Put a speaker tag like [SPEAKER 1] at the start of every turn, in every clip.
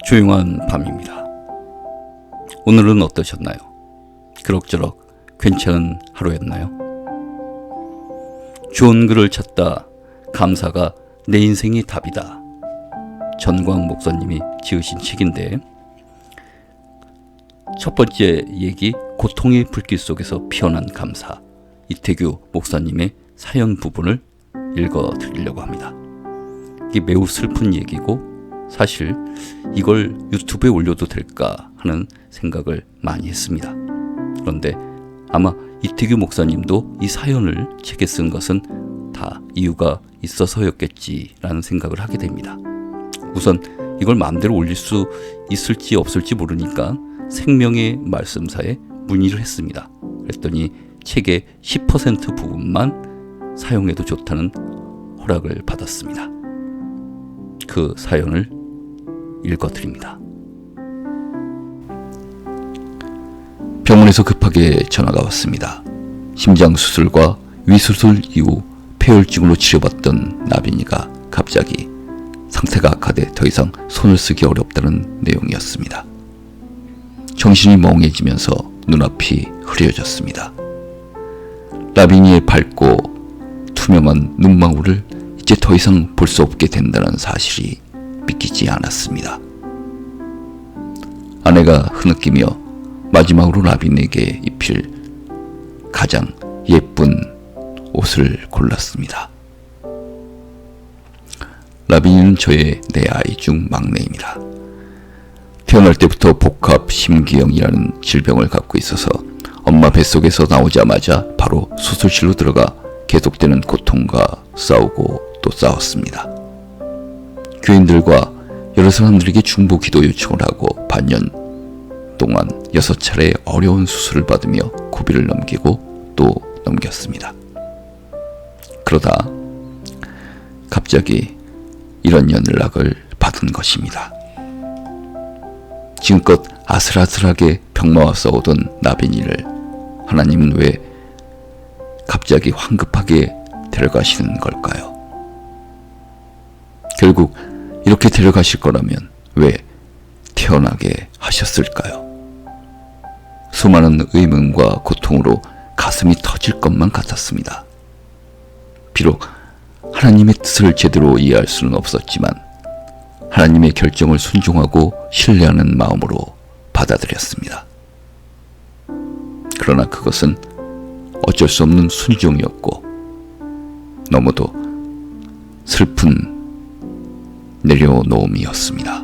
[SPEAKER 1] 조용한 밤입니다. 오늘은 어떠셨나요? 그럭저럭 괜찮은 하루였나요? 좋은 글을 찾다. 감사가 내 인생의 답이다. 전광 목사님이 지으신 책인데, 첫 번째 얘기, 고통의 불길 속에서 피어난 감사. 이태규 목사님의 사연 부분을 읽어드리려고 합니다. 이게 매우 슬픈 얘기고, 사실 이걸 유튜브에 올려도 될까 하는 생각을 많이 했습니다. 그런데 아마 이태규 목사님도 이 사연을 책에 쓴 것은 다 이유가 있어서였겠지라는 생각을 하게 됩니다. 우선 이걸 마음대로 올릴 수 있을지 없을지 모르니까 생명의 말씀사에 문의를 했습니다. 그랬더니 책의 10% 부분만 사용해도 좋다는 허락을 받았습니다. 그 사연을 읽어드립니다. 병원에서 급하게 전화가 왔습니다. 심장수술과 위수술 이후 폐혈증으로 치료받던 나빈이가 갑자기 상태가 악화돼 더 이상 손을 쓰기 어렵다는 내용이었습니다. 정신이 멍해지면서 눈앞이 흐려졌습니다. 나빈이의 밝고 투명한 눈망울을 이제 더 이상 볼 수 없게 된다는 사실이 믿기지 않았습니다. 아내가 흐느끼며 마지막으로 나빈에게 입힐 가장 예쁜 옷을 골랐습니다. 나빈이는 저의 네 아이 중 막내입니다. 태어날 때부터 복합 심기형이라는 질병을 갖고 있어서 엄마 뱃속에서 나오자마자 바로 수술실로 들어가 계속되는 고통과 싸우고 또 싸웠습니다. 교인들과 여러 사람들에게 중보 기도 요청을 하고 반년 동안 6차례 어려운 수술을 받으며 고비를 넘기고 또 넘겼습니다. 그러다 갑자기 이런 연락을 받은 것입니다. 지금껏 아슬아슬하게 병마와 싸우던 나빈이를 하나님은 왜 갑자기 황급하게 데려가시는 걸까요? 결국 이렇게 데려가실 거라면 왜 태어나게 하셨을까요? 수많은 의문과 고통으로 가슴이 터질 것만 같았습니다. 비록 하나님의 뜻을 제대로 이해할 수는 없었지만 하나님의 결정을 순종하고 신뢰하는 마음으로 받아들였습니다. 그러나 그것은 어쩔 수 없는 순종이었고 너무도 슬픈 내려놓음이었습니다.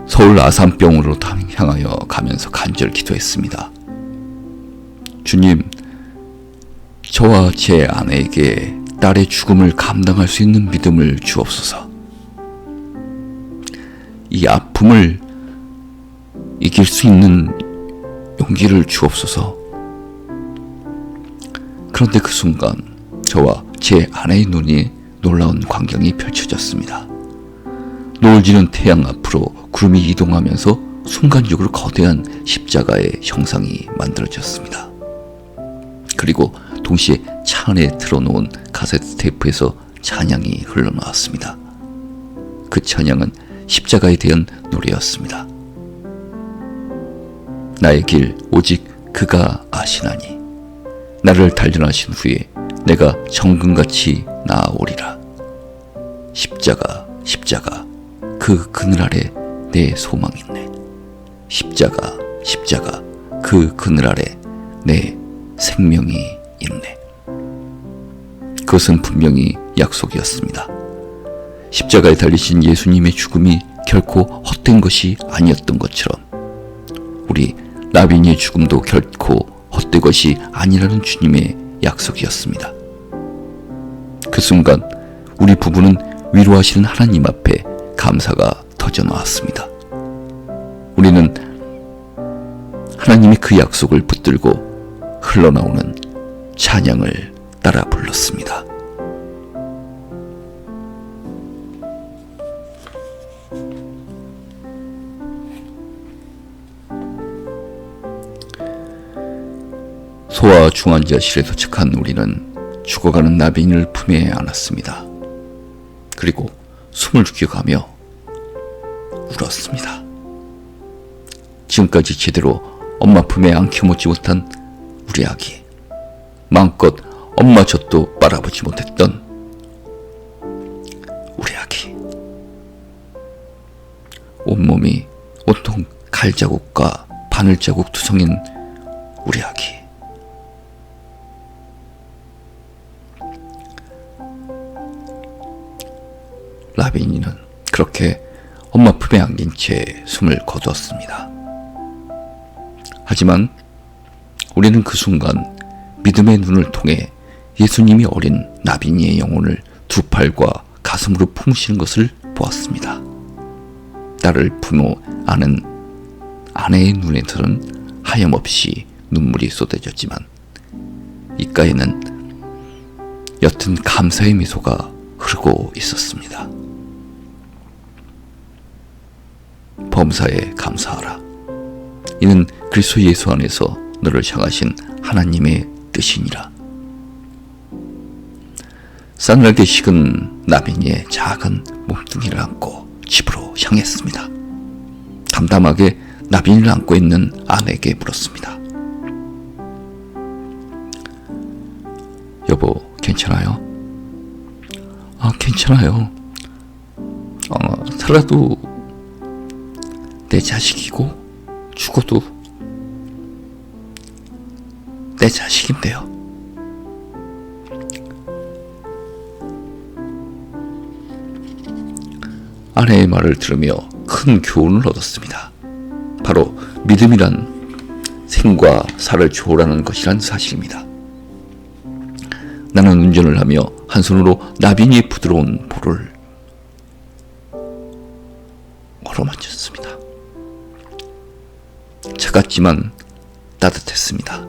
[SPEAKER 1] 서울 아산병원으로 향하여 가면서 간절히 기도했습니다. 주님, 저와 제 아내에게 딸의 죽음을 감당할 수 있는 믿음을 주옵소서. 이 아픔을 이길 수 있는 용기를 주옵소서. 그런데 그 순간 저와 제 아내의 눈이 놀라운 광경이 펼쳐졌습니다. 노을 지는 태양 앞으로 구름이 이동하면서 순간적으로 거대한 십자가의 형상이 만들어졌습니다. 그리고 동시에 차 안에 틀어놓은 카세트 테이프에서 찬양이 흘러나왔습니다. 그 찬양은 십자가에 대한 노래였습니다. 나의 길 오직 그가 아시나니 나를 단련하신 후에 내가 정금같이 나아오리라. 십자가 십자가 그 그늘 아래 내 소망이 있네. 십자가 십자가 그 그늘 아래 내 생명이 있네. 그것은 분명히 약속이었습니다. 십자가에 달리신 예수님의 죽음이 결코 헛된 것이 아니었던 것처럼 우리 나빈이의 죽음도 결코 헛된 것이 아니라는 주님의 약속이었습니다. 그 순간 우리 부부는 위로하시는 하나님 앞에 감사가 터져나왔습니다. 우리는 하나님의 그 약속을 붙들고 흘러나오는 찬양을 따라 불렀습니다. 소아 중환자실에 도착한 우리는 죽어가는 나빈이를 품에 안았습니다. 그리고 숨을 죽여가며 울었습니다. 지금까지 제대로 엄마 품에 안겨먹지 못한 우리 아기, 마음껏 엄마 젖도 빨아보지 못했던 우리 아기, 온몸이 온통 갈자국과 바늘자국 투성인 우리 아기. 라빈이는 그렇게 엄마 품에 안긴 채 숨을 거두었습니다. 하지만 우리는 그 순간 믿음의 눈을 통해 예수님이 어린 나빈이의 영혼을 두 팔과 가슴으로 품으시는 것을 보았습니다. 딸을 품어 안은 아내의 눈에서는 하염없이 눈물이 쏟아졌지만 입가에는 옅은 감사의 미소가 흐르고 있었습니다. 범사에 감사하라. 이는 그리스도 예수 안에서 너를 향하신 하나님의 뜻이니라. 싸늘하게 식은 나빈이의 작은 몸뚱이를 안고 집으로 향했습니다. 담담하게 나빈이를 안고 있는 아내에게 물었습니다. 여보, 괜찮아요? 괜찮아요. 살아도 내 자식이고 죽어도 내 자식인데요. 아내의 말을 들으며 큰 교훈을 얻었습니다. 바로 믿음이란 생과 살을 조율하는 것이란 사실입니다. 나는 운전을 하며 한 손으로 나빈이의 부드러운 볼을 어루만졌습니다. 차갑지만 따뜻했습니다.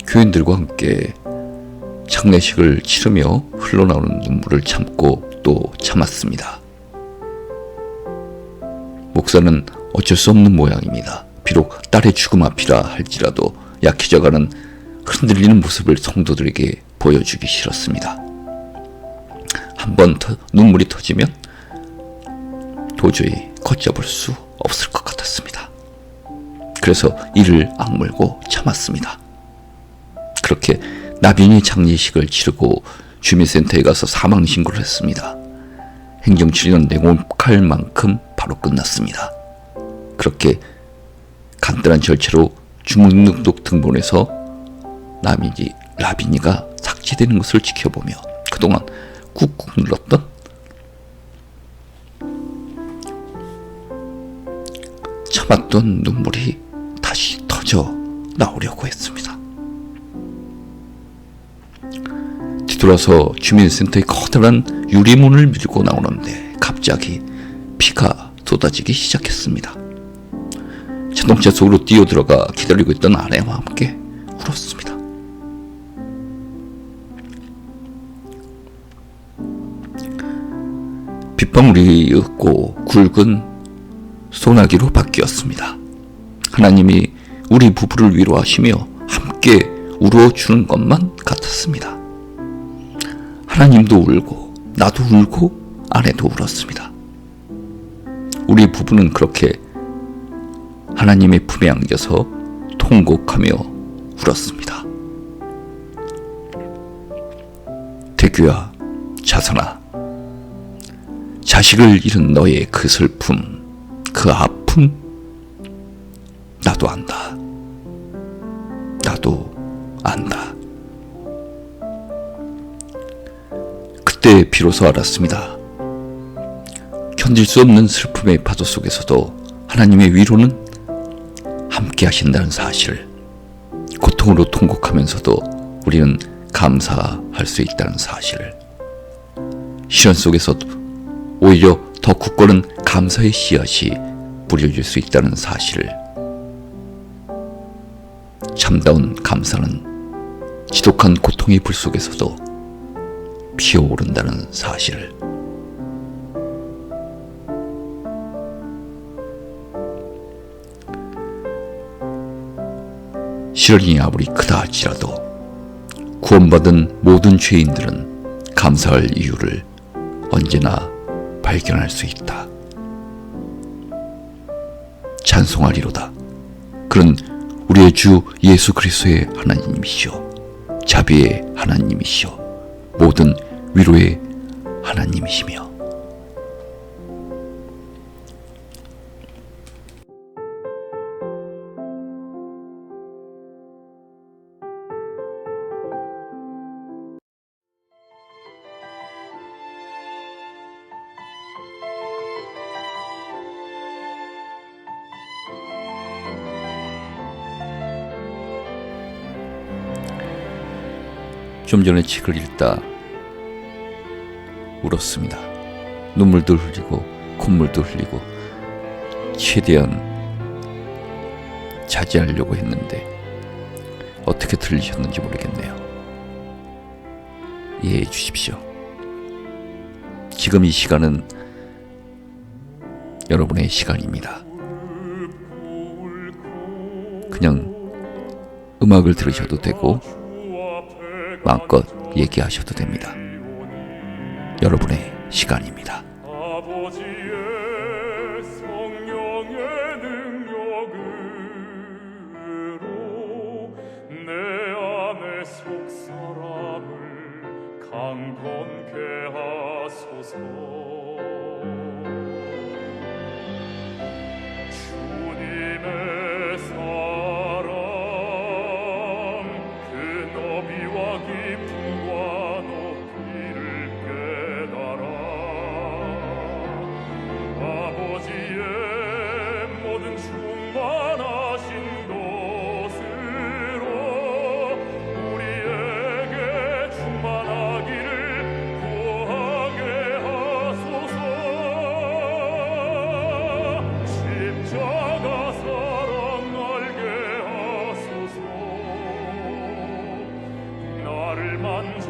[SPEAKER 1] 교인들과 함께 장례식을 치르며 흘러나오는 눈물을 참고 또 참았습니다. 목사는 어쩔 수 없는 모양입니다. 비록 딸의 죽음 앞이라 할지라도 약해져가는 흔들리는 모습을 성도들에게 보여주기 싫었습니다. 한번 눈물이 터지면 도저히 걷잡을 수 없을 것 같았습니다. 그래서 이를 악물고 참았습니다. 그렇게 나빈이 장례식을 치르고 주민센터에 가서 사망신고를 했습니다. 행정처리는 냉혹할 만큼 바로 끝났습니다. 그렇게 간단한 절차로 주민등록 등본에서 라빈이가 삭제되는 것을 지켜보며 그동안 꾹꾹 눌렀던 참았던 눈물이 다시 터져 나오려고 했습니다. 뒤돌아서 주민센터의 커다란 유리문을 밀고 나오는데 갑자기 피가 쏟아지기 시작했습니다. 자동차 속으로 뛰어들어가 기다리고 있던 아내와 함께 울었습니다. 빗방울이 윽고 굵은 소나기로 바뀌었습니다. 하나님이 우리 부부를 위로하시며 함께 울어주는 것만 같았습니다. 하나님도 울고 나도 울고 아내도 울었습니다. 우리 부부는 그렇게 하나님의 품에 안겨서 통곡하며 울었습니다. 태규야, 자선아, 자식을 잃은 너의 그 슬픔, 그 아픔 나도 안다. 나도 안다. 그때 비로소 알았습니다. 견딜 수 없는 슬픔의 파도 속에서도 하나님의 위로는 함께 하신다는 사실, 고통으로 통곡하면서도 우리는 감사할 수 있다는 사실, 시련 속에서도 오히려 더 굳건한 감사의 씨앗이 뿌려질 수 있다는 사실, 참다운 감사는 지독한 고통의 불 속에서도 피어오른다는 사실, 시련이 아무리 크다 할지라도 구원받은 모든 죄인들은 감사할 이유를 언제나 발견할 수 있다. 찬송하리로다. 그는 우리의 주 예수 그리스도의 하나님이시오. 자비의 하나님이시오. 모든 위로의 하나님이시며. 좀 전에 책을 읽다 울었습니다. 눈물도 흘리고 콧물도 흘리고 최대한 자제하려고 했는데 어떻게 들리셨는지 모르겠네요. 이해해 주십시오. 지금 이 시간은 여러분의 시간입니다. 그냥 음악을 들으셔도 되고 마음껏 얘기하셔도 됩니다. 여러분의 시간입니다.
[SPEAKER 2] 아버지의 성령의 능력으로 내 안의 속사람을 강건케 하소서. 주님의 사랑 그 너비와 깊음과 높이를 깨달아 아버지의 모든 충만하신 것으로 우리에게 충만하기를 구하게 하소서. 십자가 사랑 알게 하소서. 나를 만져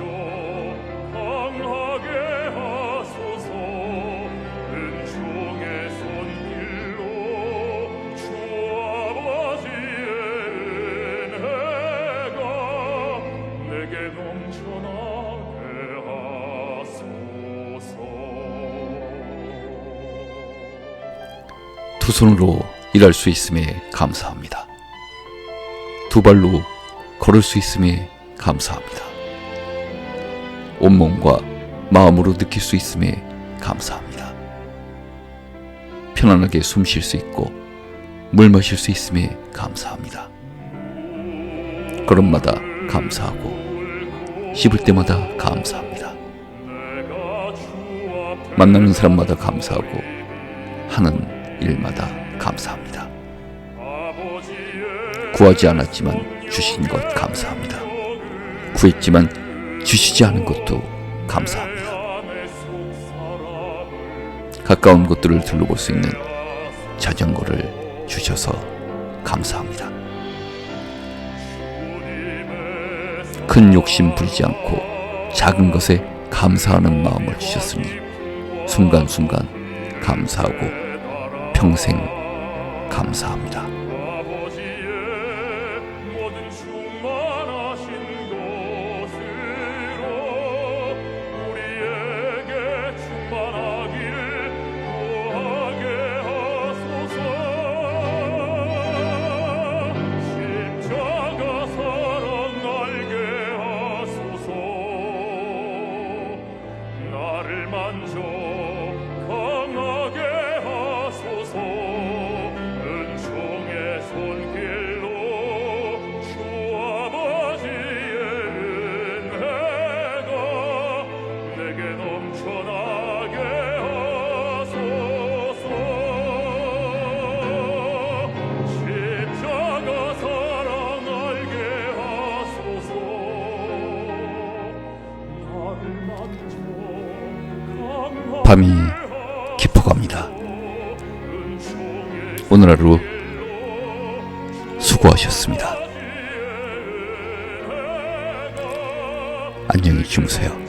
[SPEAKER 2] 강하게 하소서. 은총의 손길로 주 아버지의 은혜가 내게 넘쳐나게 하소서.
[SPEAKER 1] 두 손으로 일할 수 있음에 감사합니다. 두 발로 걸을 수 있음에 감사합니다. 온몸과 마음으로 느낄 수 있음에 감사합니다. 편안하게 숨 쉴 수 있고 물 마실 수 있음에 감사합니다. 걸음마다 감사하고 씹을 때마다 감사합니다. 만나는 사람마다 감사하고 하는 일마다 감사합니다. 구하지 않았지만 주신 것 감사합니다. 구했지만 주시지 않은 것도 감사합니다. 가까운 곳들을 둘러볼 수 있는 자전거를 주셔서 감사합니다. 큰 욕심 부리지 않고 작은 것에 감사하는 마음을 주셨으니 순간순간 감사하고 평생 감사합니다.
[SPEAKER 2] 아버지의 모든 충만하신 것으로 우리에게 충만하기를 구하게 하소서. 십자가 사랑 알게 하소서. 나를 만져 강하게 하소서. 은총의 손길로 주 아버지의 은혜가 내게 넘쳐나게 하소서. 십자가 사랑 알게 하소서. 나를 만져 강하게
[SPEAKER 1] 밤이 깊어갑니다. 오늘 하루 수고하셨습니다. 안녕히 주무세요.